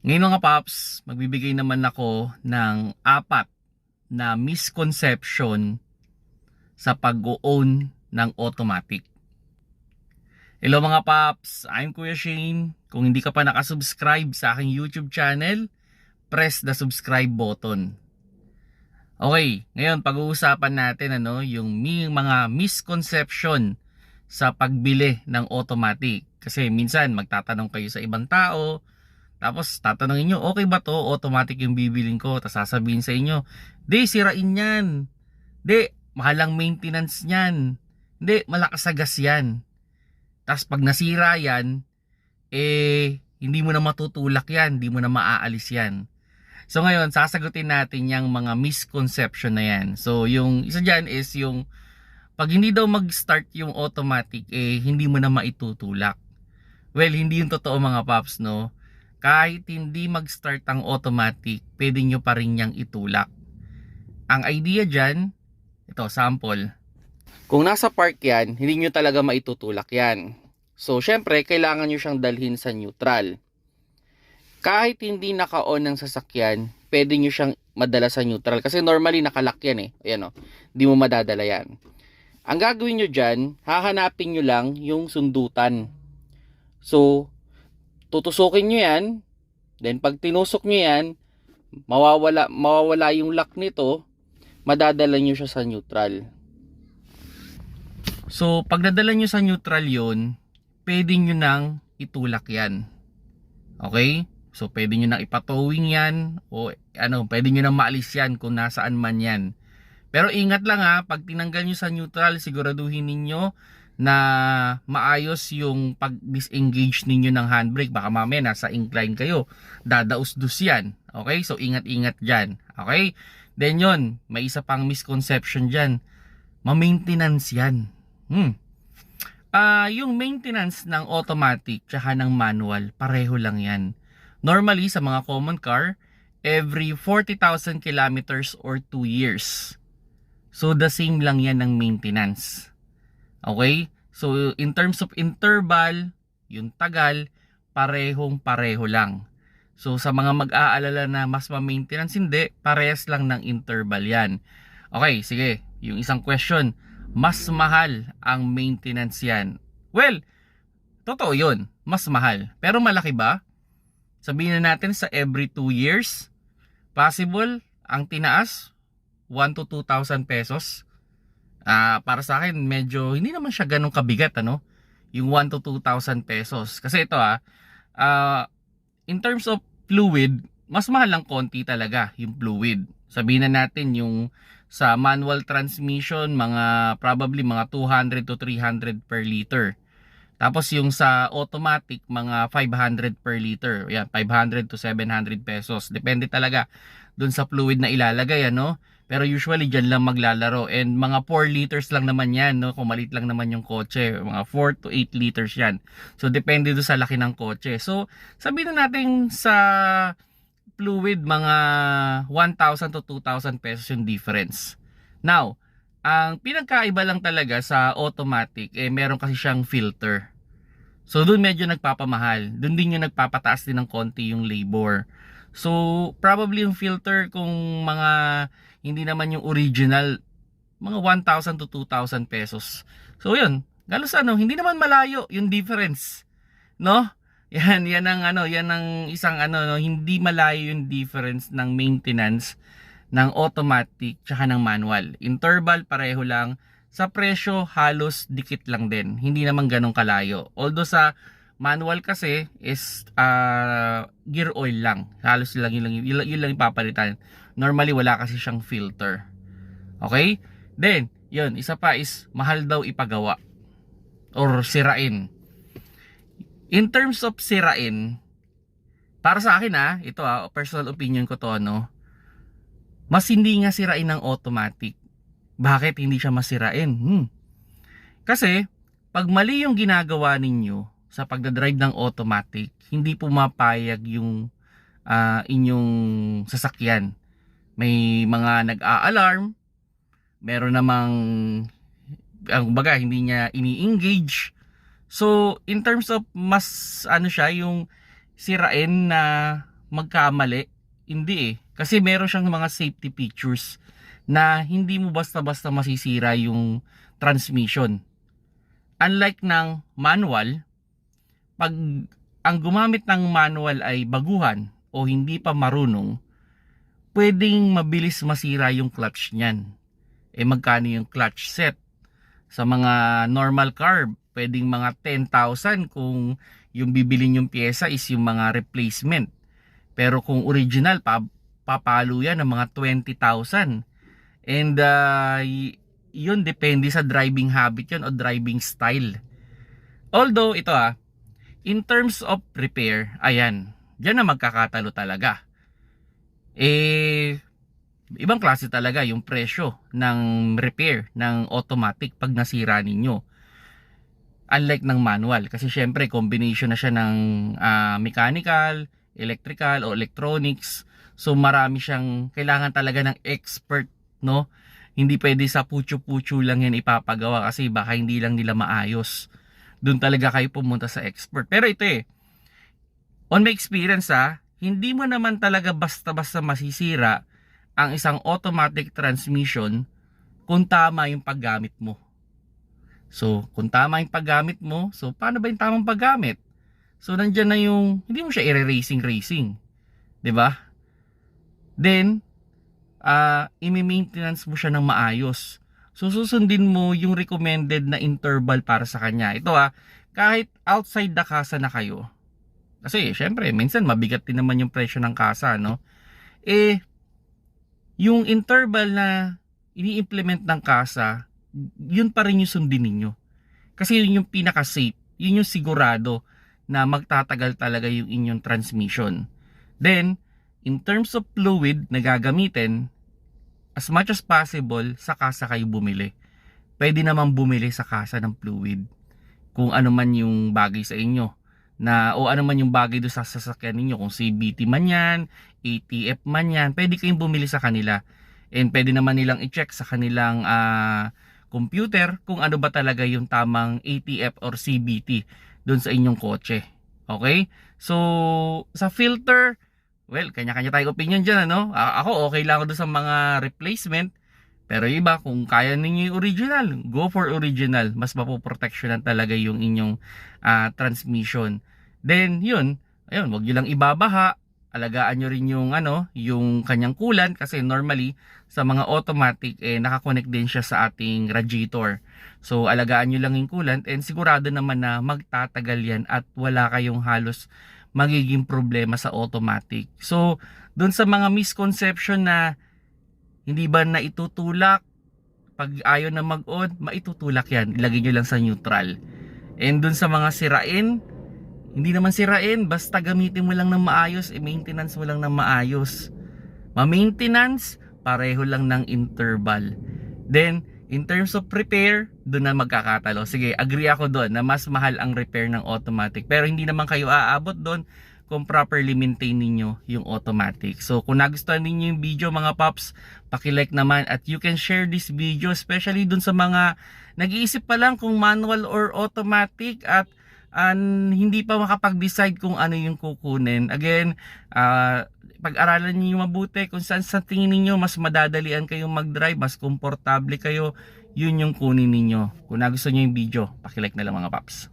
Ngayon mga paps, magbibigay naman ako ng 4 na misconception sa pag-own ng automatic. Hello mga paps, I'm Kuya Shane. Kung hindi ka pa nakasubscribe sa aking YouTube channel, press the subscribe button. Okay, ngayon pag-uusapan natin yung mga misconception sa pagbili ng automatic. Kasi minsan magtatanong kayo sa ibang tao, tapos tatanungin nyo, okay ba to? Automatic yung bibilin ko. Tapos sasabihin sa inyo, di, sirain yan. Di, mahalang maintenance yan. Di, malakas sa gas yan. Tapos pag nasira yan, hindi mo na matutulak yan. Hindi mo na maaalis yan. So ngayon, sasagutin natin yung mga misconception na yan. So yung isa dyan is yung, pag hindi daw mag-start yung automatic, hindi mo na maitutulak. Well, hindi yung totoo mga paps, no? Kahit hindi mag-start ang automatic, pwede nyo pa rin niyang itulak. Ang idea dyan, ito, sample. Kung nasa park yan, hindi nyo talaga maitutulak yan. So, syempre, kailangan nyo siyang dalhin sa neutral. Kahit hindi naka-on ng sasakyan, pwede nyo siyang madala sa neutral. Kasi normally, nakalak yan eh. Ayan o, di mo madadala yan. Ang gagawin nyo dyan, hahanapin nyo lang yung sundutan. So, tutusukin nyo yan, then pag tinusok nyo yan, mawawala yung lock nito, madadala nyo siya sa neutral. So, pag nadala nyo sa neutral yon, pwede nyo nang itulak yan. Okay? So, pwede nyo nang ipatowing yan, o pwede nyo nang maalis yan kung nasaan man yan. Pero ingat lang pag tinanggal nyo sa neutral, siguraduhin ninyo na maayos yung pag-disengage ninyo ng handbrake. Baka mamaya nasa incline kayo, dadaus-dus yan. Okay? So ingat-ingat dyan. Okay? Then yon, may isa pang misconception dyan. Ma-maintenance yan. Yung maintenance ng automatic tsaka ng manual, pareho lang yan. Normally sa mga common car, every 40,000 kilometers or 2 years. So the same lang yan ng maintenance. Okay? So, in terms of interval, yung tagal, pareho lang. So, sa mga mag-aalala na mas ma-maintenance, hindi, parehas lang ng interval yan. Okay, sige. Yung isang question, mas mahal ang maintenance yan. Well, totoo yun. Mas mahal. Pero malaki ba? Sabihin na natin sa every 2 years, possible, ang tinaas, 1 to 2,000 pesos. Para sa akin medyo hindi naman siya ganun kabigat yung 1 to 2,000 pesos. Kasi ito in terms of fluid, mas mahal lang konti talaga yung fluid. Sabihin na natin yung sa manual transmission, probably mga 200 to 300 per liter. Tapos yung sa automatic, mga 500 per liter. Yan, 500 to 700 pesos. Depende talaga dun sa fluid na ilalagay, Pero usually dyan lang maglalaro. And mga 4 liters lang naman yan, Kung maliit lang naman yung kotse, mga 4 to 8 liters yan. So depende do sa laki ng kotse. So sabihin na natin sa fluid, mga 1,000 to 2,000 pesos yung difference. Now, ang pinagkaiba lang talaga sa automatic, meron kasi siyang filter. So doon medyo nagpapamahal. Doon din yung nagpapataas din ng konti yung labor. So probably yung filter, kung mga hindi naman yung original, mga 1,000 to 2,000 pesos. So yun, galos hindi naman malayo yung difference, no? Yan ang isang hindi malayo yung difference ng maintenance ng automatic tsaka ng manual. Interval pareho lang, sa presyo halos dikit lang din. Hindi naman ganun kalayo. Although sa manual kasi is gear oil lang. Halos yun lang ipapalitan. Normally wala kasi siyang filter. Okay? Then, yun, isa pa is mahal daw ipagawa or sirain. In terms of sirain, para sa akin ito personal opinion ko to mas hindi nga sirain ng automatic. Bakit hindi siya masirain? Kasi pag mali yung ginagawa ninyo sa pagdadrive ng automatic, hindi pumapayag yung inyong sasakyan. May mga nag-a-alarm, meron namang hindi niya ini-engage. So in terms of mas siya yung sirain na magkamali? Hindi eh. Kasi meron siyang mga safety features na hindi mo basta-basta masisira yung transmission. Unlike ng manual, pag ang gumamit ng manual ay baguhan o hindi pa marunong, pwedeng mabilis masira yung clutch niyan. Magkano yung clutch set? Sa mga normal car, pwedeng mga 10,000 kung yung bibilin yung pyesa is yung mga replacement. Pero kung original, papalo yan ng mga 20,000. And yun, depende sa driving habit yun o driving style. Although, ito in terms of repair, ayan, dyan na magkakatalo talaga. Ibang klase talaga yung presyo ng repair ng automatic pag nasira ninyo. Unlike ng manual, kasi syempre combination na siya ng mechanical, electrical o electronics. So marami siyang kailangan talaga ng expert, no? Hindi pwede sa putyo-putyo lang yan ipapagawa kasi baka hindi lang nila maayos. Doon talaga kayo pumunta sa expert. Pero ito on my experience hindi mo naman talaga basta-basta masisira ang isang automatic transmission kung tama yung paggamit mo. So, kung tama yung paggamit mo, so paano ba yung tamang paggamit? So, nandyan na yung, hindi mo siya i-racing. 'Di ba? Then, i-maintenance mo siya ng maayos. So, susundin mo yung recommended na interval para sa kanya. Ito kahit outside the casa na kayo, kasi syempre, minsan mabigat din naman yung presyo ng casa, no? Yung interval na ini-implement ng casa, yun pa rin yung sundin ninyo. Kasi yun yung pinaka-safe, yun yung sigurado na magtatagal talaga yung inyong transmission. Then, in terms of fluid na gagamitin, as much as possible, sa casa kayo bumili. Pwede naman bumili sa casa ng fluid. Kung ano man yung bagay sa inyo. O ano man yung bagay doon sa sasakyan ninyo. Kung CVT man yan, ATF man yan, pwede kayong bumili sa kanila. And pwede naman nilang i-check sa kanilang computer kung ano ba talaga yung tamang ATF or CVT doon sa inyong kotse. Okay? So, sa filter, well, kanya-kanya tayong opinion dyan, ano? Ako, okay lang ako doon sa mga replacement. Pero iba, kung kaya ninyo yung original, go for original. Mas mapoproteksyonan talaga yung inyong transmission. Then, ayun, wag nyo lang ibabaha. Alagaan nyo rin yung, yung kanyang coolant. Kasi normally, sa mga automatic, nakakonect din siya sa ating radiator. So, alagaan nyo lang yung coolant. And sigurado naman na magtatagal yan at wala kayong halos magiging problema sa automatic. So, dun sa mga misconception na hindi ba na itutulak pag ayaw na mag-on, maitutulak yan. Ilagay nyo lang sa neutral. And dun sa mga sirain, hindi naman sirain, basta gamitin mo lang ng maayos, i-maintenance mo lang ng maayos. Ma-maintenance, pareho lang ng interval. Then, in terms of repair, doon na magkakatalo. Sige, agree ako doon na mas mahal ang repair ng automatic. Pero hindi naman kayo aabot doon kung properly maintain ninyo yung automatic. So, kung nagustuhan ninyo yung video mga paps, paki-like naman at you can share this video especially dun sa mga nag-iisip pa lang kung manual or automatic at hindi pa makapag-decide kung ano yung kukunin. Again, pag-aralan niyo mabuti kung saan sa tingin niyo mas madadalian kayong mag-drive, mas komportable kayo, yun yung kunin ninyo. Kung nagustuhan niyo yung video, paki-like na lang mga paps.